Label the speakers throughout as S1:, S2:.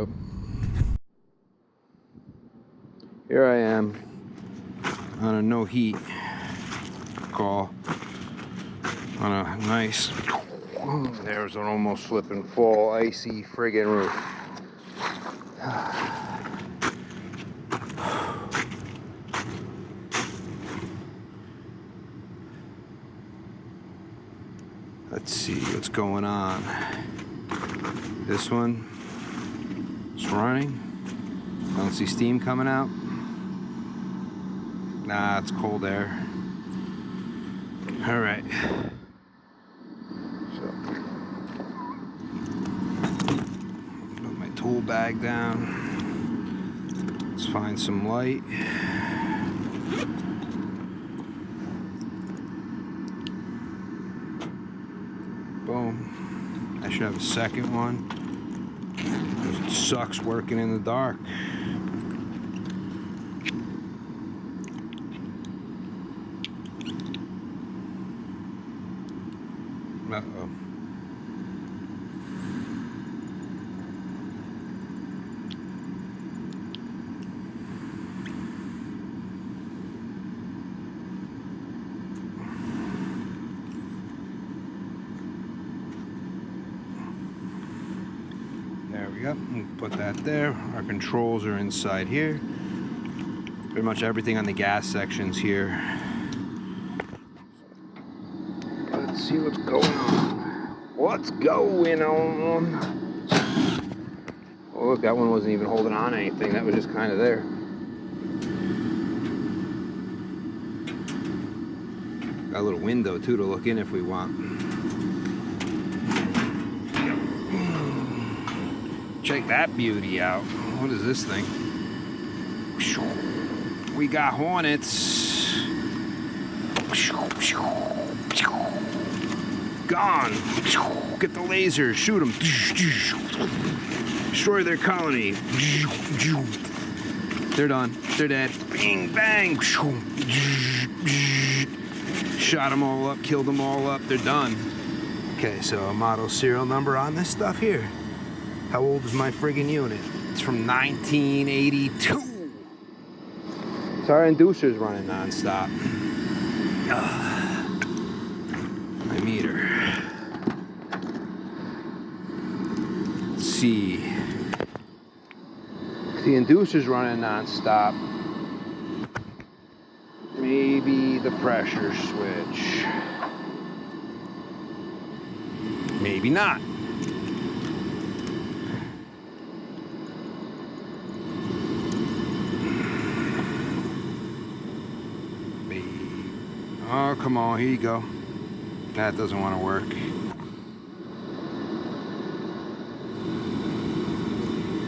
S1: up. Here I am on a no heat call on a nice, there's an almost flipping fall icy friggin' roof. Let's see what's going on. This one is running. I don't see steam coming out. Nah, it's cold air. All right. So, put my tool bag down. Let's find some light. Boom. I should have a second one. It sucks working in the dark. Uh-oh. There we go. Put that there. Our controls are inside here. Pretty much everything on the gas section's here. Let's see what's going on. What's going on? Oh, look, that one wasn't even holding on to anything. That was just kind of there. Got a little window, too, to look in if we want. Check that beauty out. What is this thing? We got Hornets. Gone. Get the lasers. Shoot them. Destroy their colony. They're done. They're dead. Bang, bang. Shot them all up. Killed them all up. They're done. Okay, so a model serial number on this stuff here. How old is my friggin' unit? It's from 1982. So our inducer's running non-stop. My meter. Let's see. The inducer's running non-stop. Maybe the pressure switch. Maybe not. Oh, come on, here you go. That doesn't want to work.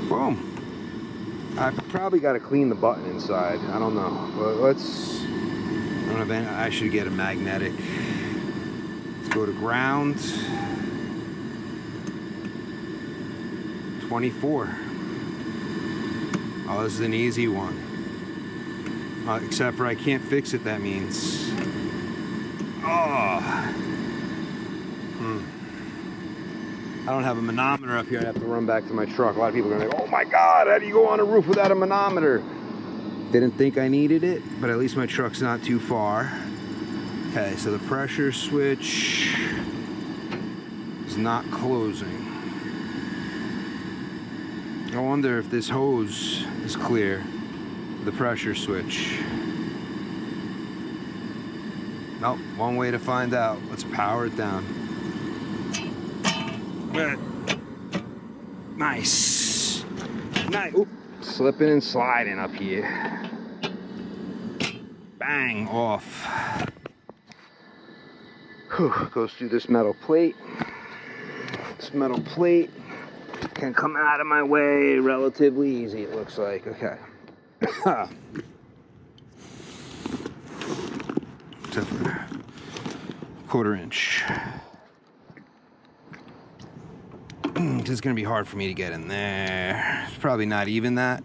S1: Boom. I probably got to clean the button inside. I don't know. But let's... I don't know, I should get a magnetic. Let's go to ground. 24. Oh, this is an easy one. Except for I can't fix it, that means. Oh. I don't have a manometer up here. I have to run back to my truck. A lot of people are going to go, oh my God, how do you go on a roof without a manometer? Didn't think I needed it, but at least my truck's not too far. Okay, so the pressure switch is not closing. I wonder if this hose is clear. The pressure switch. Nope, one way to find out. Let's power it down. Nice. Nice. Oop. Slipping and sliding up here. Bang, off. Whew. Goes through this metal plate. This metal plate can come out of my way relatively easy, it looks like. Okay. Except for quarter inch. This is going to be hard for me to get in there. It's probably not even that.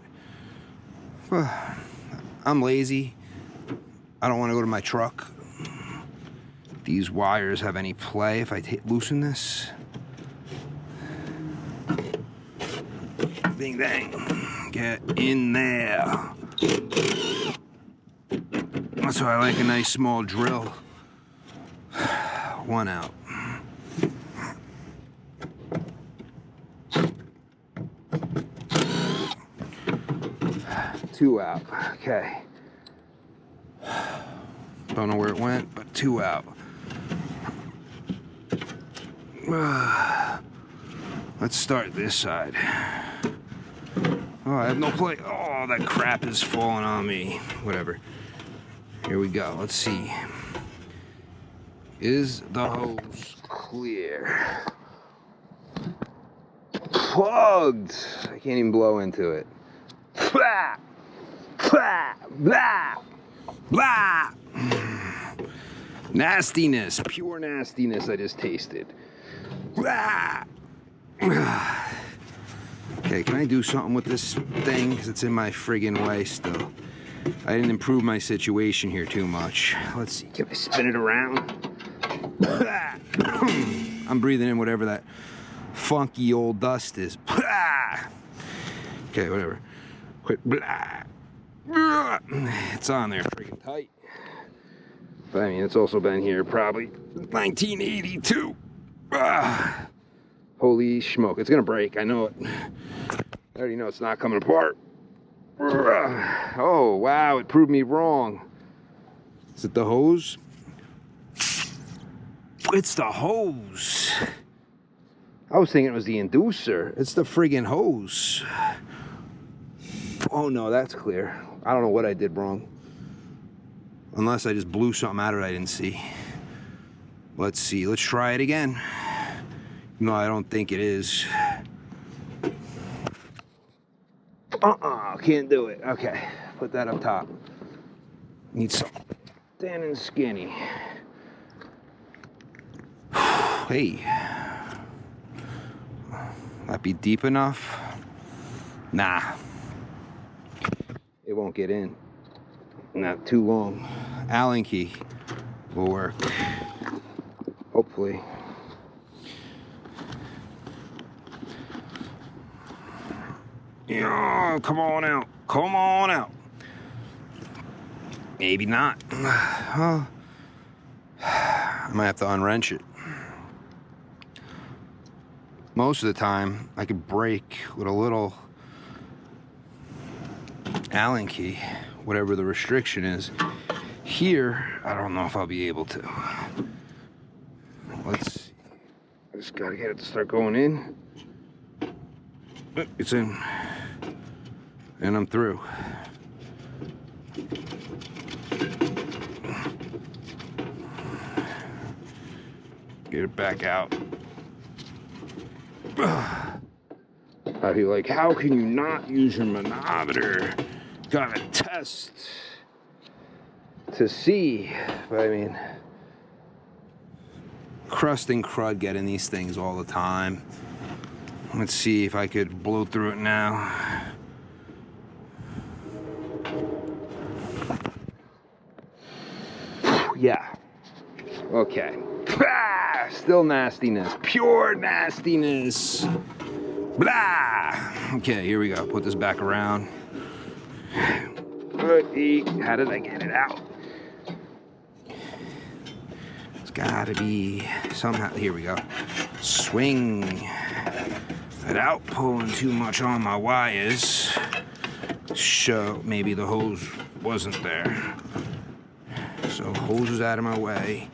S1: I'm lazy. I don't want to go to my truck. These wires have any play if I loosen this. ding, dang. Get in there. That's why I like a nice small drill. One out. Two out. Okay. Don't know where it went, but two out. Let's start this side. Oh, I have no play. Oh, that crap is falling on me. Whatever. Here we go. Let's see. Is the hose clear? Plugged. I can't even blow into it. Blah, blah, blah, blah. Nastiness, pure nastiness I just tasted. Blah. Okay, can I do something with this thing? Because it's in my friggin' way still. I didn't improve my situation here too much. Let's see, can I spin it around? I'm breathing in whatever that funky old dust is. Okay, whatever. Quit. It's on there freaking tight. But I mean, it's also been here probably 1982. Holy smoke, it's gonna break, I know it. I already know it's not coming apart. Oh, wow, it proved me wrong. Is it the hose? It's the hose. I was thinking it was the inducer. It's the friggin' hose. Oh no, that's clear. I don't know what I did wrong. Unless I just blew something out of it I didn't see. Let's see, let's try it again. No, I don't think it is. Can't do it. Okay, put that up top. Need some thin and skinny. Hey. That be deep enough? Nah. It won't get in. Not too long. Allen key will work. Hopefully. Yeah, come on out. Come on out. Maybe not. Well, I might have to unwrench it. Most of the time, I could break with a little Allen key, whatever the restriction is. Here, I don't know if I'll be able to. Let's see. I just gotta get it to start going in. It's in. And I'm through. Get it back out. I'd be like, how can you not use your manometer? Gotta test to see. But I mean, crust and crud get in these things all the time. Let's see if I could blow through it now. Yeah. Okay. Still nastiness. Pure nastiness. Blah. Okay, here we go. Put this back around. How did I get it out? It's gotta be somehow. Here we go. Swing without pulling too much on my wires. So maybe the hose wasn't there. So hose is out of my way.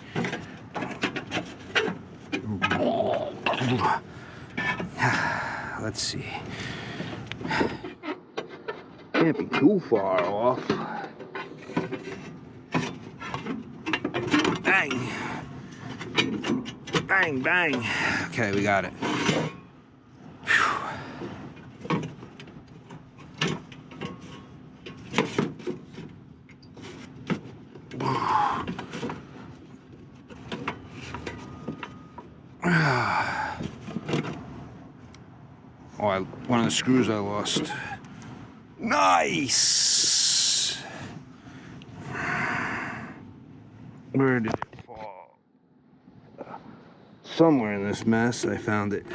S1: Let's see. Can't be too far off. Bang. Bang, bang. Okay, we got it. Oh, one of the screws I lost. Nice! Where did it fall? Somewhere in this mess I found it.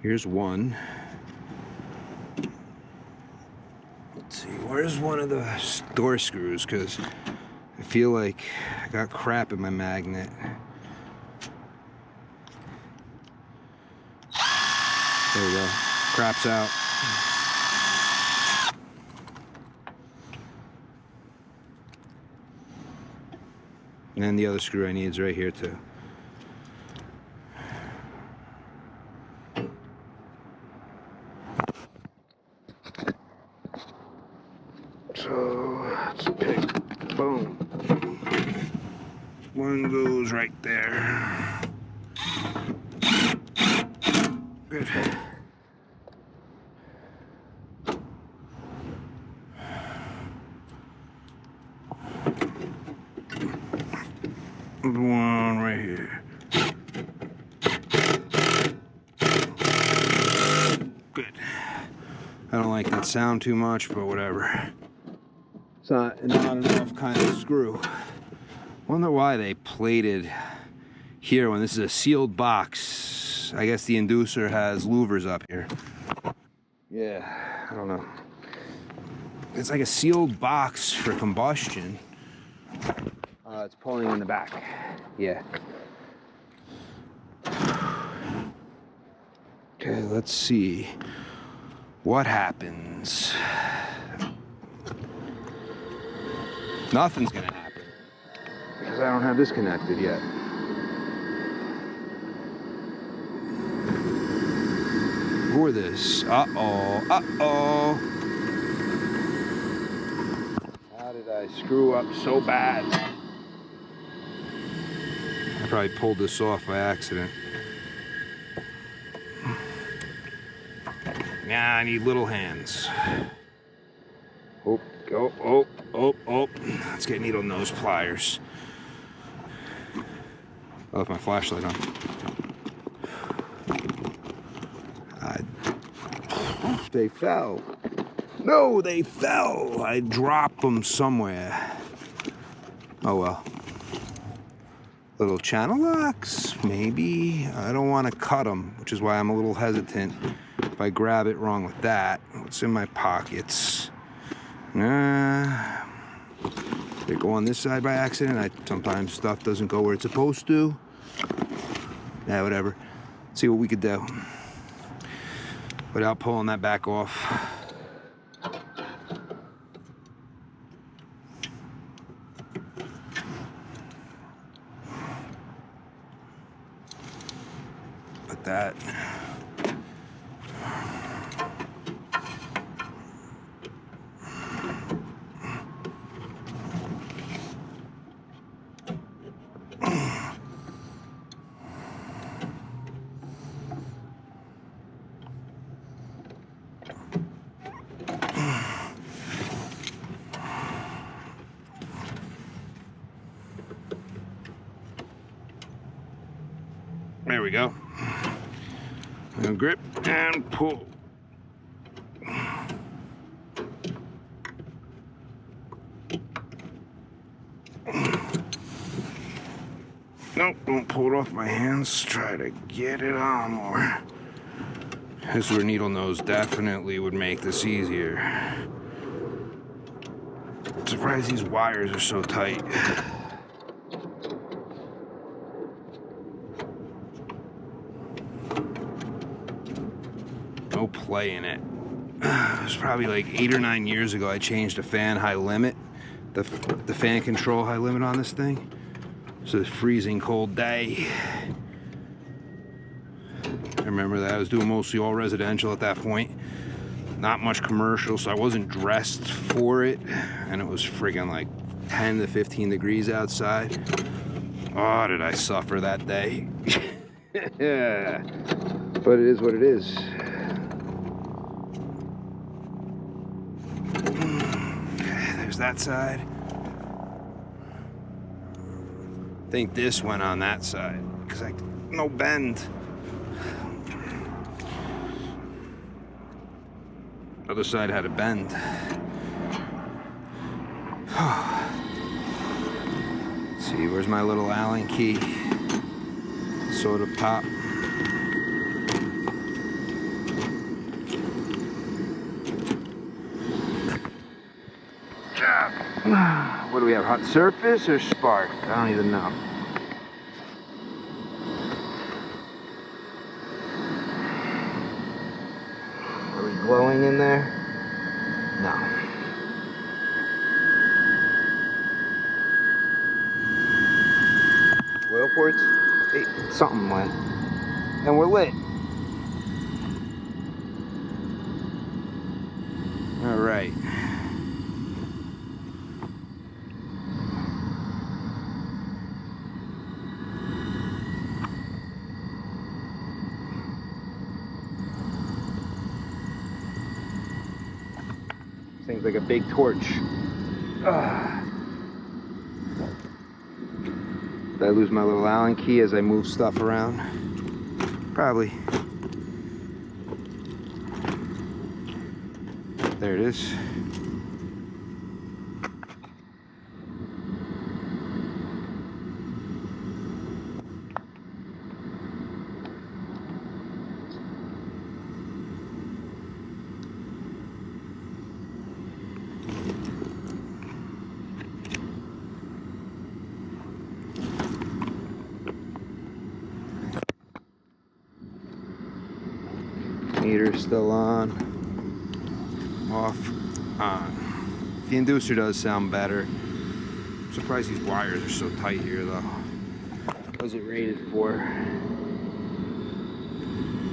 S1: Here's one. Let's see, where's one of the door screws? Because I feel like I got crap in my magnet. There we go. Crap's out. And then the other screw I need is right here too. So let's pick, boom. One goes right there. Good. One right here. Good. I don't like that sound too much, but whatever. It's not enough kind of screw. Wonder why they plated here when this is a sealed box. I guess the inducer has louvers up here. Yeah, I don't know. It's like a sealed box for combustion. It's pulling in the back. Yeah. Okay, let's see what happens. Nothing's gonna happen because I don't have this connected yet. For this. Uh-oh. Uh-oh. How did I screw up so bad? I probably pulled this off by accident. Yeah, I need little hands. Oh, go, oh. Let's get needle nose pliers. I left my flashlight on. They fell. No, they fell. I dropped them somewhere. Oh well. Little channel locks, maybe. I don't want to cut them, which is why I'm a little hesitant if I grab it wrong with that. What's in my pockets? They go on this side by accident. Sometimes stuff doesn't go where it's supposed to. Yeah, whatever. See what we could do without pulling that back off. Put that. There we go. Now grip and pull. Nope, don't pull it off my hands. Try to get it on more. This is where needle nose definitely would make this easier. I'm surprised these wires are so tight. No play in it. It was probably like 8 or 9 years ago I changed the fan high limit, the fan control high limit on this thing. It's a freezing cold day. I remember that I was doing mostly all residential at that point. Not much commercial, so I wasn't dressed for it. And it was friggin' like 10 to 15 degrees outside. Oh, did I suffer that day. Yeah. But it is what it is. There's that side. I think this went on that side because no bend. Other side had a bend. Let's see, where's my little Allen key? Soda pop. What do we have, hot surface or spark? I don't even know. Are we glowing in there? No. Oil ports? Hey, something went. And we're lit. All right. Thing's like a big torch. Did I lose my little Allen key as I move stuff around? Probably. There it is. Meter's still on, off, on. The inducer does sound better. I'm surprised these wires are so tight here though. What was it rated for?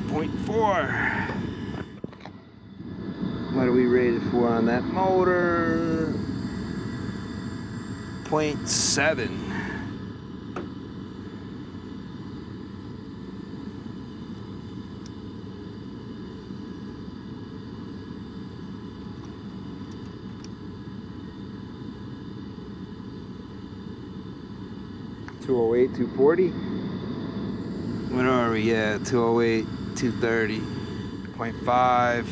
S1: 0.4. What are we rated for on that motor? 0.7. .208, 240. What are we? Yeah, 208, 230, 0.5.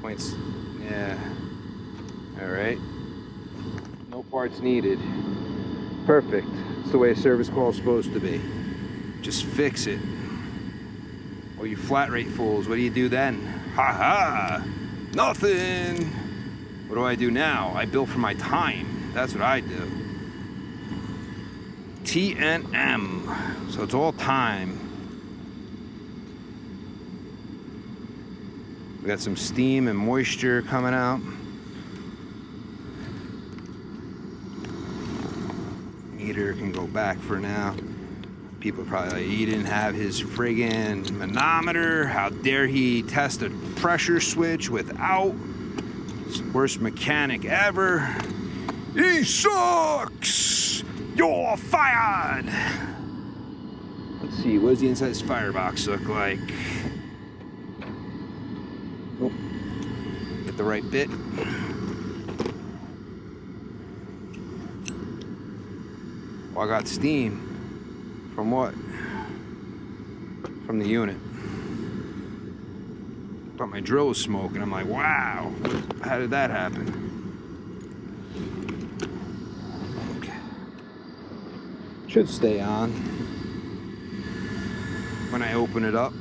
S1: Points. Yeah. All right. No parts needed. Perfect. It's the way a service call is supposed to be. Just fix it. Or you flat rate fools, what do you do then? Ha ha! Nothing! What do I do now? I bill for my time. That's what I do. TNM. So it's all time. We got some steam and moisture coming out. Meter can go back for now. People are probably like, he didn't have his friggin' manometer. How dare he test a pressure switch without? Worst mechanic ever. He sucks! You're fired! Let's see, what does the inside of this firebox look like? Oh, get the right bit. Well, I got steam. From what? From the unit. But my drill was smoking. I'm like, wow, how did that happen? Should stay on when I open it up.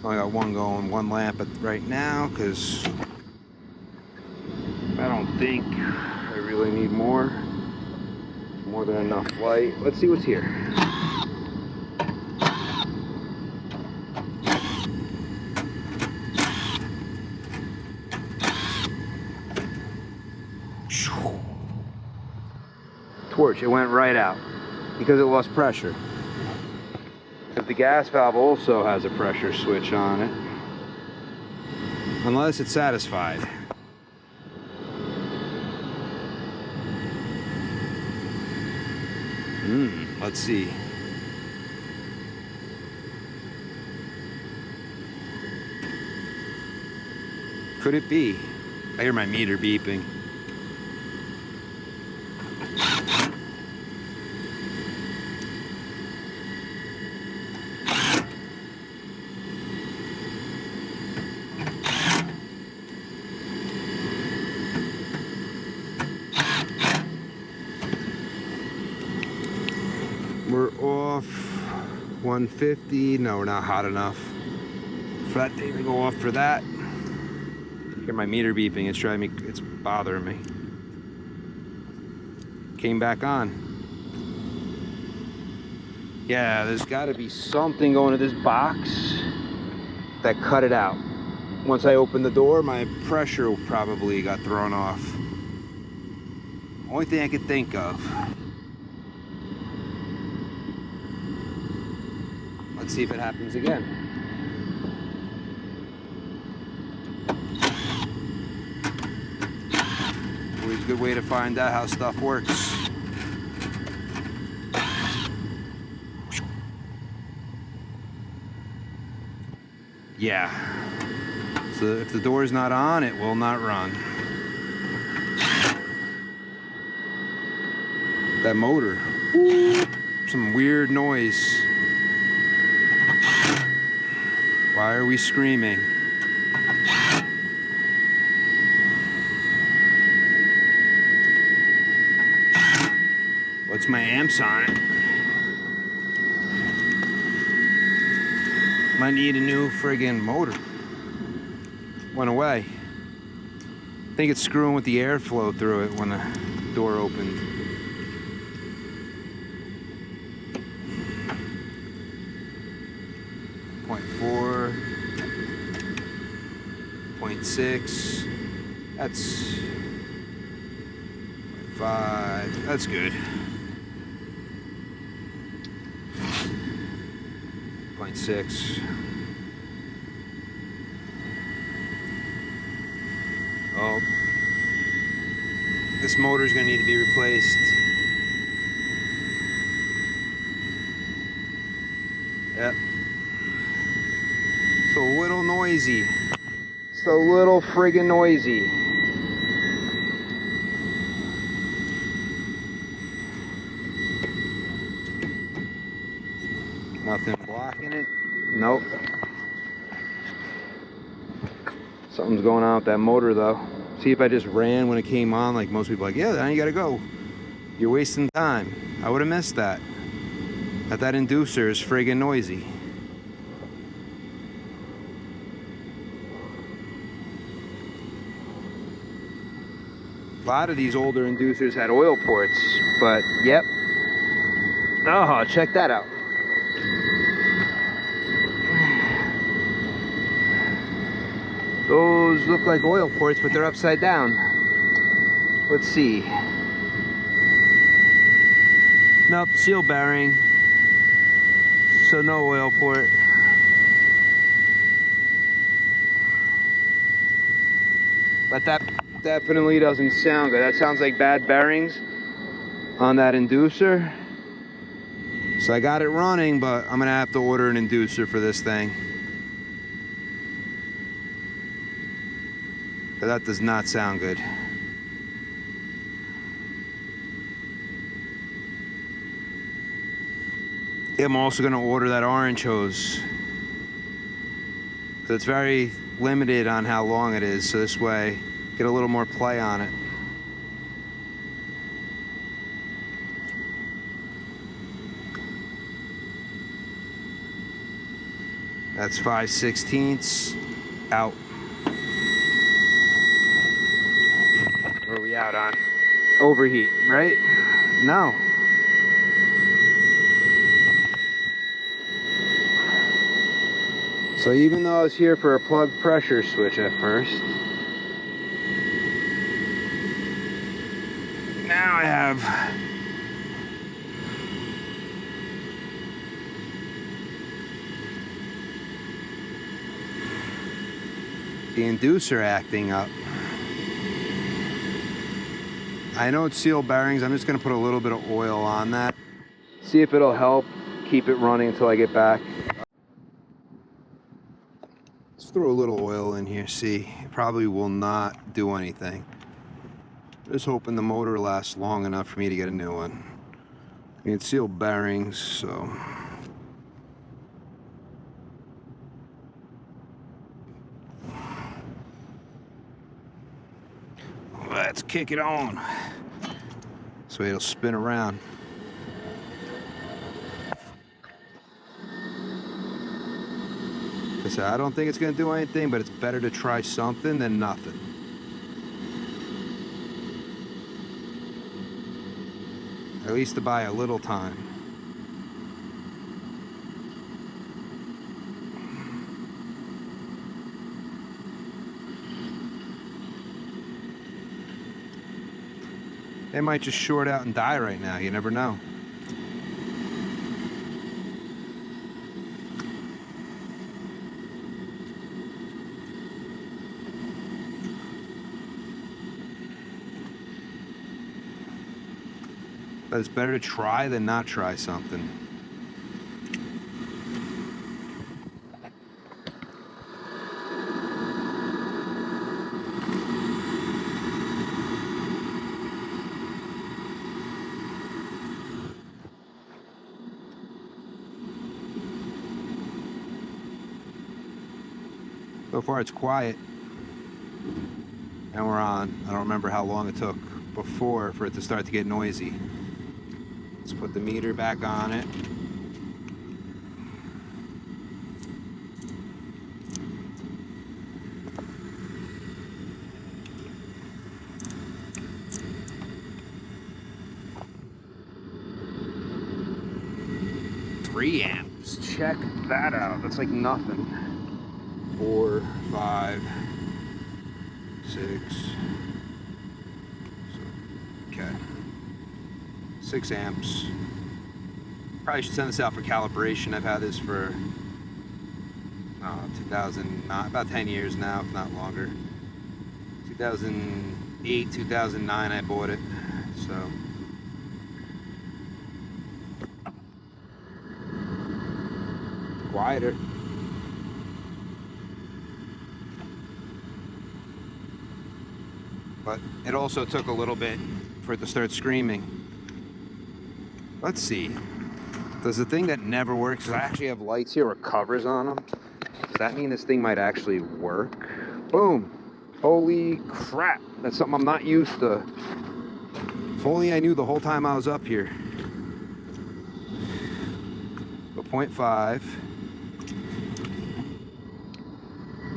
S1: I got one going, one lamp right now, because I don't think I really need more. More than enough light. Let's see what's here. Torch, it went right out because it lost pressure. But the gas valve also has a pressure switch on it, unless it's satisfied. Let's see. Could it be? I hear my meter beeping. We're off 150. No, we're not hot enough for that thing to go off for that. Hear my meter beeping. It's driving me, it's bothering me. Came back on. Yeah, there's got to be something going to this box that cut it out. Once I opened the door, my pressure probably got thrown off. Only thing I could think of. Let's see if it happens again. Always a good way to find out how stuff works. Yeah. So if the door is not on, it will not run. That motor. Some weird noise. Why are we screaming? What's my amps on it? Might need a new friggin' motor. Went away. I think it's screwing with the airflow through it when the door opened. .4, 0.6. That's 5. That's good. 0.6. Oh, this motor's gonna need to be replaced. Yep. It's a little noisy. It's a little friggin' noisy. Nothing blocking it. Nope. Something's going on with that motor though. See, if I just ran when it came on, like most people are like, yeah, then you gotta go. You're wasting time. I would have missed that. That inducer is friggin' noisy. A lot of these older inducers had oil ports, but yep. Oh, check that out. Those look like oil ports, but they're upside down. Let's see. Nope, seal bearing. So no oil port. But that definitely doesn't sound good. That sounds like bad bearings on that inducer. So I got it running, but I'm gonna have to order an inducer for this thing. But that does not sound good. I'm also gonna order that orange hose. So it's very limited on how long it is, so this way get a little more play on it. That's 5/16 out. What are we out on? Overheat, right? No. So even though I was here for a plug pressure switch at first, now I have the inducer acting up. I know it's seal bearings. I'm just going to put a little bit of oil on that. See if it'll help keep it running until I get back. Let's throw a little oil in here. See, it probably will not do anything. Just hoping the motor lasts long enough for me to get a new one. I mean, it's seal bearings, so. Let's kick it on. So it'll spin around. I said, I don't think it's going to do anything, but it's better to try something than nothing. At least to buy a little time. They might just short out and die right now. You never know. But it's better to try than not try something. So far it's quiet, and we're on. I don't remember how long it took before for it to start to get noisy. Let's put the meter back on it. Three amps. Check that out. That's like nothing. 4, 5, 6. Okay. 6 amps. Probably should send this out for calibration. I've had this for 2009, about 10 years now, if not longer. 2008, 2009 I bought it. So quieter. But it also took a little bit for it to start screaming. Let's see. Does the thing that never works, I actually have lights here with covers on them. Does that mean this thing might actually work? Boom. Holy crap. That's something I'm not used to. If only I knew the whole time I was up here. So 0.5.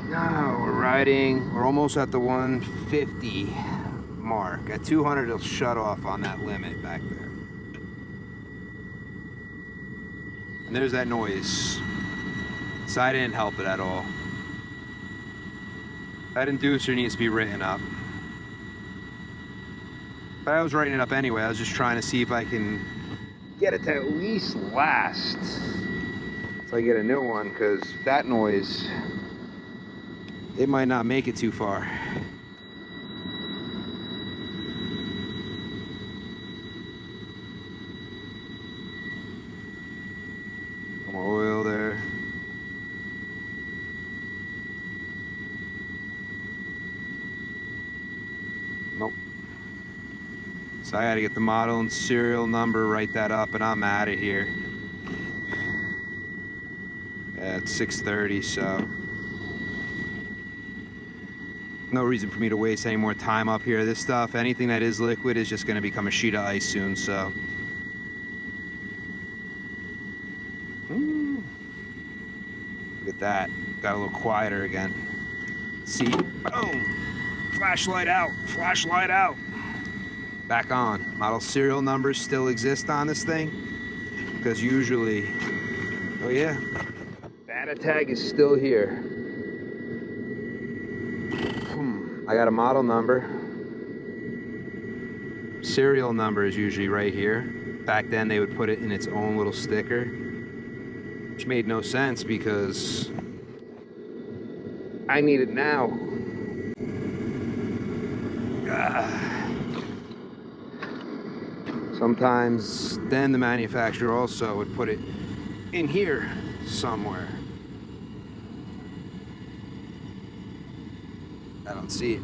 S1: Now we're almost at the 150 mark. At 200 it'll shut off on that limit back there. And there's that noise. So I didn't help it at all. That inducer needs to be written up. But I was writing it up anyway. I was just trying to see if I can get it to at least last until I get a new one, because that noise, it might not make it too far. Some oil there. Nope. So I gotta get the model and serial number, write that up, and I'm out of here. Yeah, it's 6:30, so no reason for me to waste any more time up here. This stuff, anything that is liquid, is just going to become a sheet of ice soon, so. Look at that. Got a little quieter again. See? Boom! Flashlight out! Flashlight out! Back on. Model serial numbers still exist on this thing, because usually, oh yeah, data tag is still here. I got a model number. Serial number is usually right here. Back then they would put it in its own little sticker, which made no sense because I need it now. Sometimes then the manufacturer also would put it in here somewhere. I don't see it.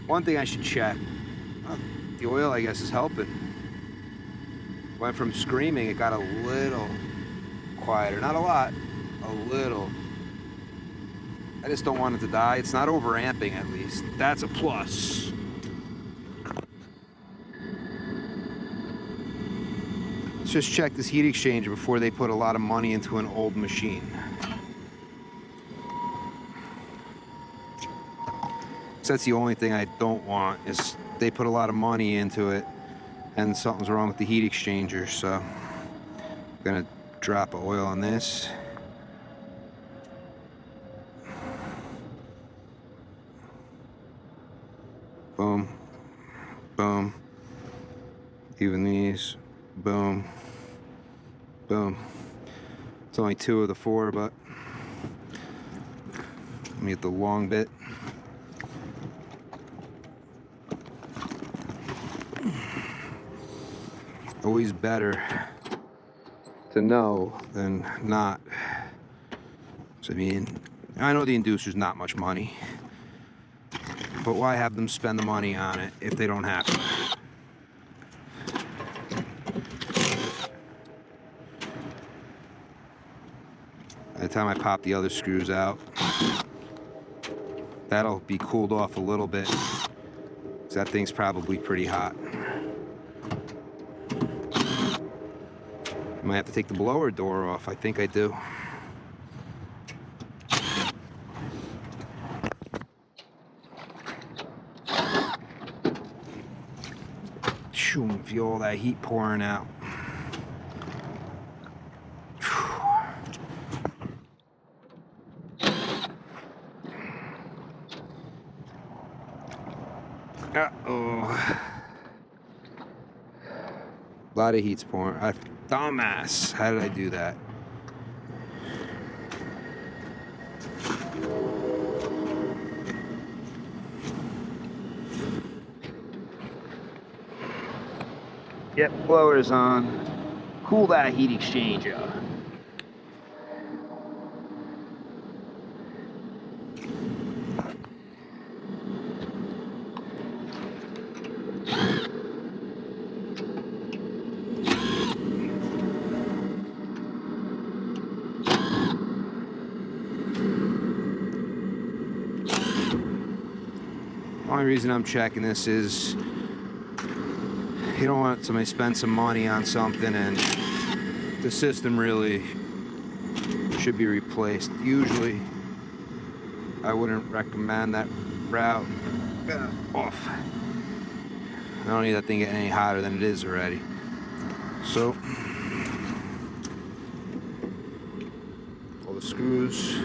S1: One thing I should check. The oil, I guess, is helping. Went from screaming, it got a little quieter. Not a lot, a little. I just don't want it to die. It's not overamping, at least. That's a plus. Let's just check this heat exchanger before they put a lot of money into an old machine. So that's the only thing I don't want, is they put a lot of money into it and something's wrong with the heat exchanger. So I'm gonna drop of oil on this. Boom, boom. Even these, boom, boom. It's only 2 of the 4, but let me get the long bit. Always better to know than not. So I mean, I know the Inducer's not much money, but why have them spend the money on it if they don't have to? By the time I pop the other screws out, that'll be cooled off a little bit, because that thing's probably pretty hot. I might have to take the blower door off. I think I do. Feel all that heat pouring out. Uh-oh. A lot of heat's pouring. Dumbass. How did I do that? Yep, blower's on. Cool that heat exchanger. The only reason I'm checking this is you don't want somebody to spend some money on something and the system really should be replaced. Usually, I wouldn't recommend that route. Off. I don't need that thing getting any hotter than it is already. So, pull the screws.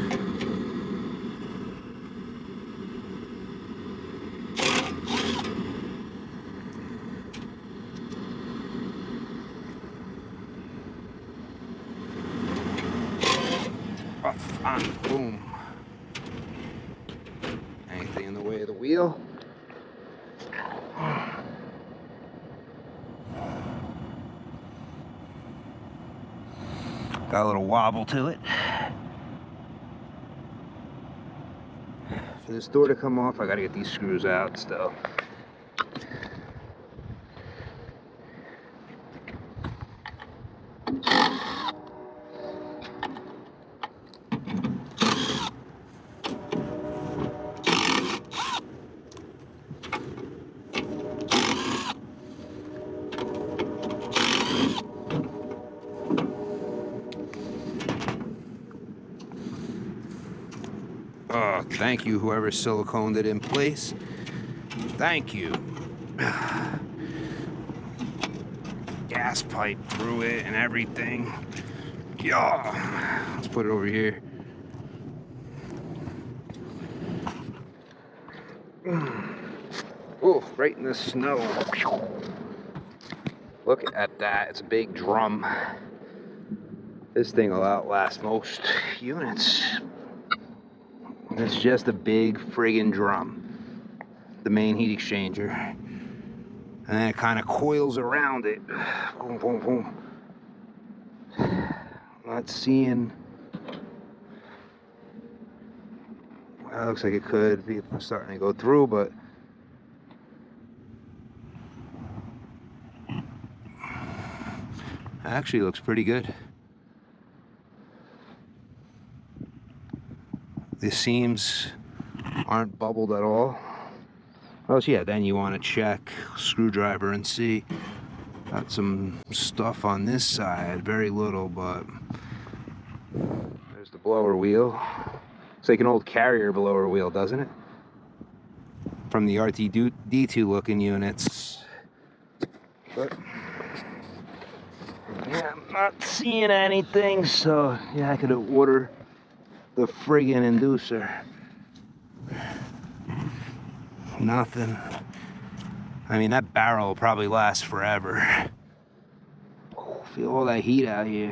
S1: On, boom. Anything in the way of the wheel? Got a little wobble to it. For this door to come off, I gotta get these screws out still. Oh, thank you, whoever siliconed it in place. Thank you. Gas pipe through it and everything. Yeah. Let's put it over here. Oh, right in the snow. Look at that. It's a big drum. This thing will outlast most units. It's just a big friggin' drum, the main heat exchanger, and then it kind of coils around it. Boom, boom, boom. Not seeing. Well, it looks like it could be starting to go through, but actually looks pretty good. The seams aren't bubbled at all. Oh, so yeah, then you want to check screwdriver and see. Got some stuff on this side, very little, but there's the blower wheel. It's like an old Carrier blower wheel, doesn't it? From the RTD2 looking units. But yeah, I'm not seeing anything, so yeah, I could order the friggin' inducer. Nothing. I mean, that barrel will probably last forever. Oh, feel all that heat out here.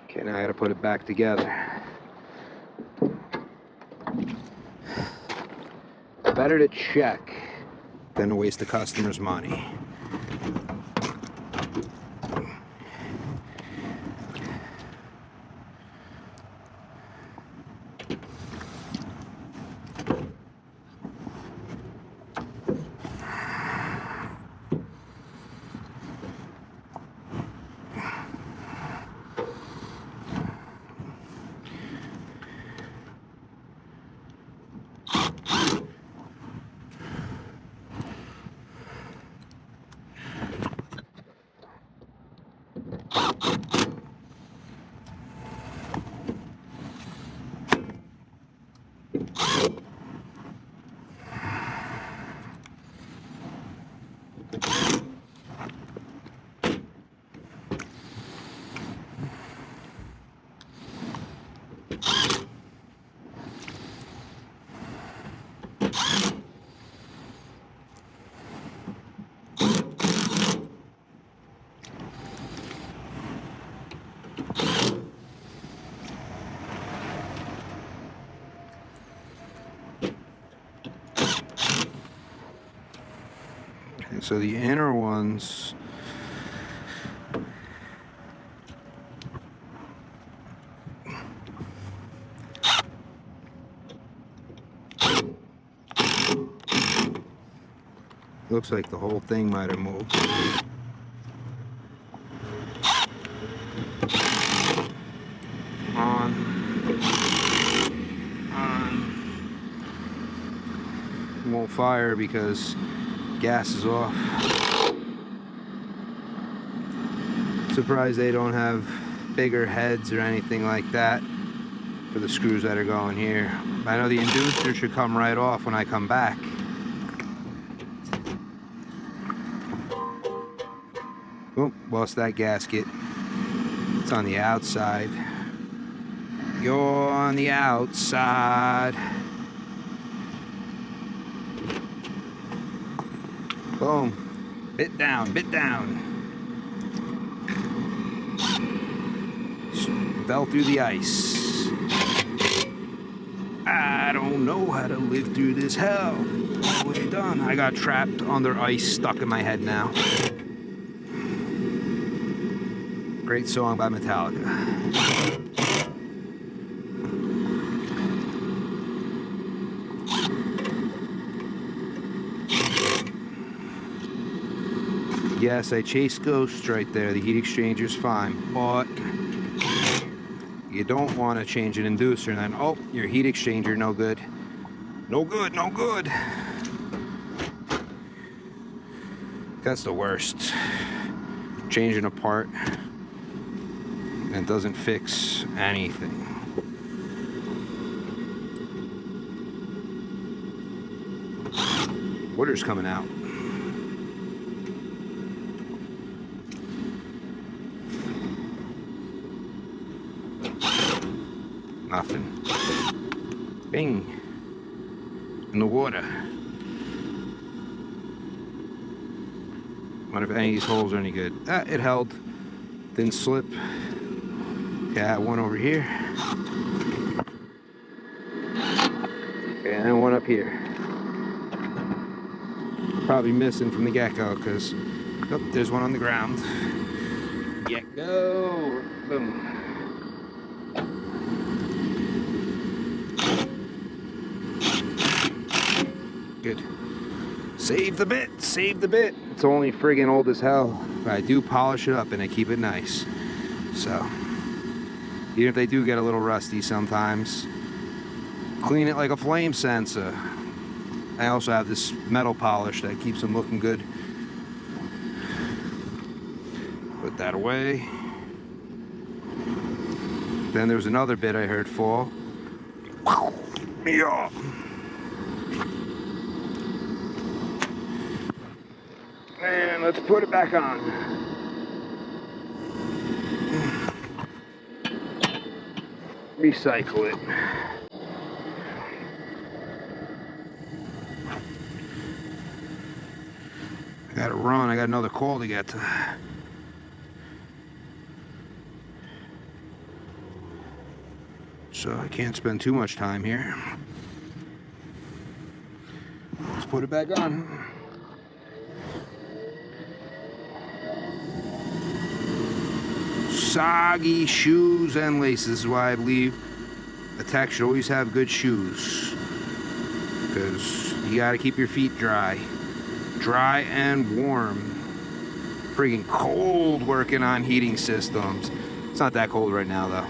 S1: Okay, now I gotta put it back together. Better to check than to waste the customer's money. So the inner ones, looks like the whole thing might have moved. On. Won't fire because gas is off. Surprised they don't have bigger heads or anything like that for the screws that are going here. I know the inducer should come right off when I come back. Oh, lost that gasket. It's on the outside. You're on the outside. Boom. Bit down, bit down. Fell through the ice. I don't know how to live through this hell. What have you done? I got trapped under ice, stuck in my head now. Great song by Metallica. Yes, I chased ghosts right there. The heat exchanger's fine, but you don't want to change an inducer and then, oh, your heat exchanger no good. No good, no good. That's the worst. Changing a part and it doesn't fix anything. Water's coming out. Nothing. Bing. In the water. Wonder if any of these holes are any good. It held. Didn't slip. Got one over here. Okay, and then one up here. Probably missing from the get-go because oh, there's one on the ground. Get-go. Boom. Good. Save the bit, save the bit. It's only friggin' old as hell. But I do polish it up and I keep it nice. So, even if they do get a little rusty sometimes, clean it like a flame sensor. I also have this metal polish that keeps them looking good. Put that away. Then there was another bit I heard fall. Yeah. And let's put it back on. Recycle it. I gotta run, I got another call to get to. So I can't spend too much time here. Let's put it back on. Soggy shoes and laces. This is why I believe a tech should always have good shoes, because you got to keep your feet dry and warm. Freaking cold working on heating systems. It's not that cold right now though.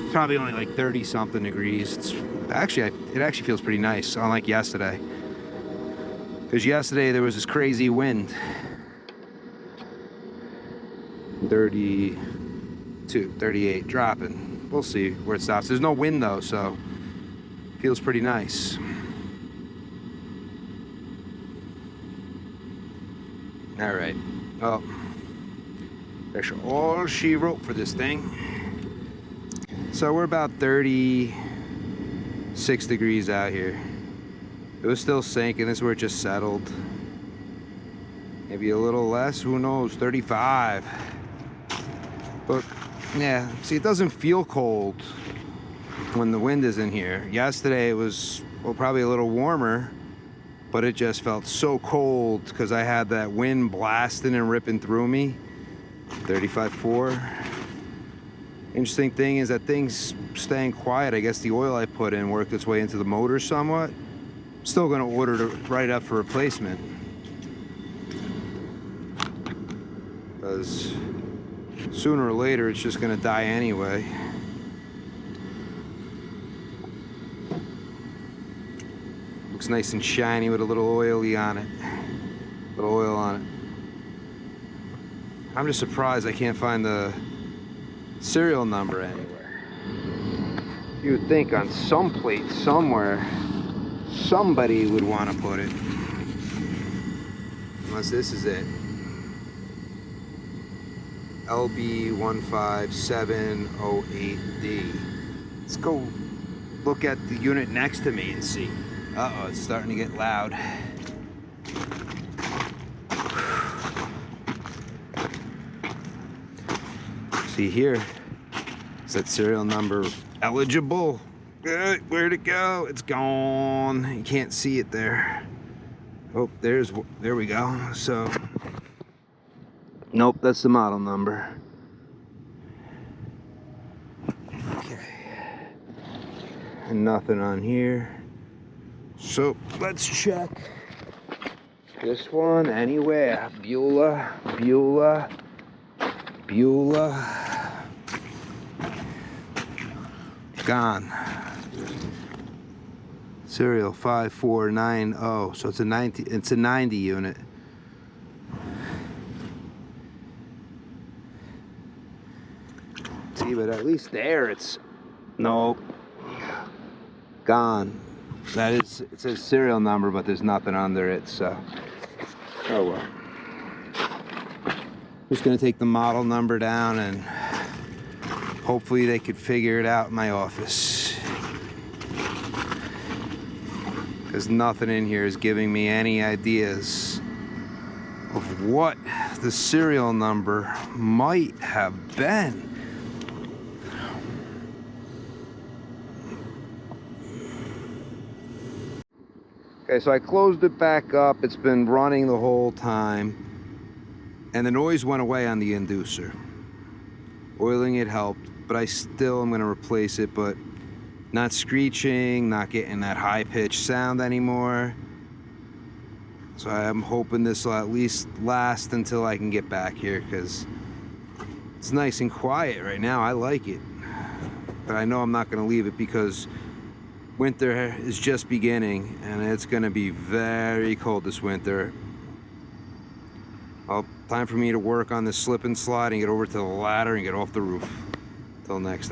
S1: It's probably only like 30 something degrees. It actually feels pretty nice, unlike yesterday, because yesterday there was this crazy wind. 32, 38, dropping. We'll see where it stops. There's no wind though, so it feels pretty nice. All right, well, that's all she wrote for this thing. So we're about 36 degrees out here. It was still sinking. This is where it just settled. Maybe a little less, who knows, 35. But yeah, see, it doesn't feel cold when the wind is in here. Yesterday it was, well, probably a little warmer, but it just felt so cold because I had that wind blasting and ripping through me. 35.4. Interesting thing is that things staying quiet. I guess the oil I put in worked its way into the motor somewhat. Still gonna order to write up for replacement, because sooner or later it's just gonna die anyway. Looks nice and shiny with a little oily on it. Little oil on it. I'm just surprised I can't find the serial number anywhere. You would think on some plate somewhere somebody would want to put it. Unless this is it. LB15708D. Let's go look at the unit next to me and see. Uh-oh, it's starting to get loud. See here, is that serial number eligible? Where'd it go? It's gone. You can't see it there. Oh, there we go. So, nope, that's the model number. Okay. And nothing on here. So, let's check this one anywhere. Beulah. Gone. Serial 5490. So it's a 90 unit. See, but at least there it's no. Gone. That is, it says serial number, but there's nothing under it, so oh well. Just gonna take the model number down and hopefully they could figure it out in my office, because nothing in here is giving me any ideas of what the serial number might have been. Okay, so I closed it back up. It's been running the whole time, and the noise went away on the inducer. Oiling it helped, but I still am going to replace it, but not screeching, not getting that high-pitched sound anymore. So I'm hoping this will at least last until I can get back here, because it's nice and quiet right now. I like it, but I know I'm not going to leave it because winter is just beginning, and it's going to be very cold this winter. Well, time for me to work on this slip and slide and get over to the ladder and get off the roof. Till next time.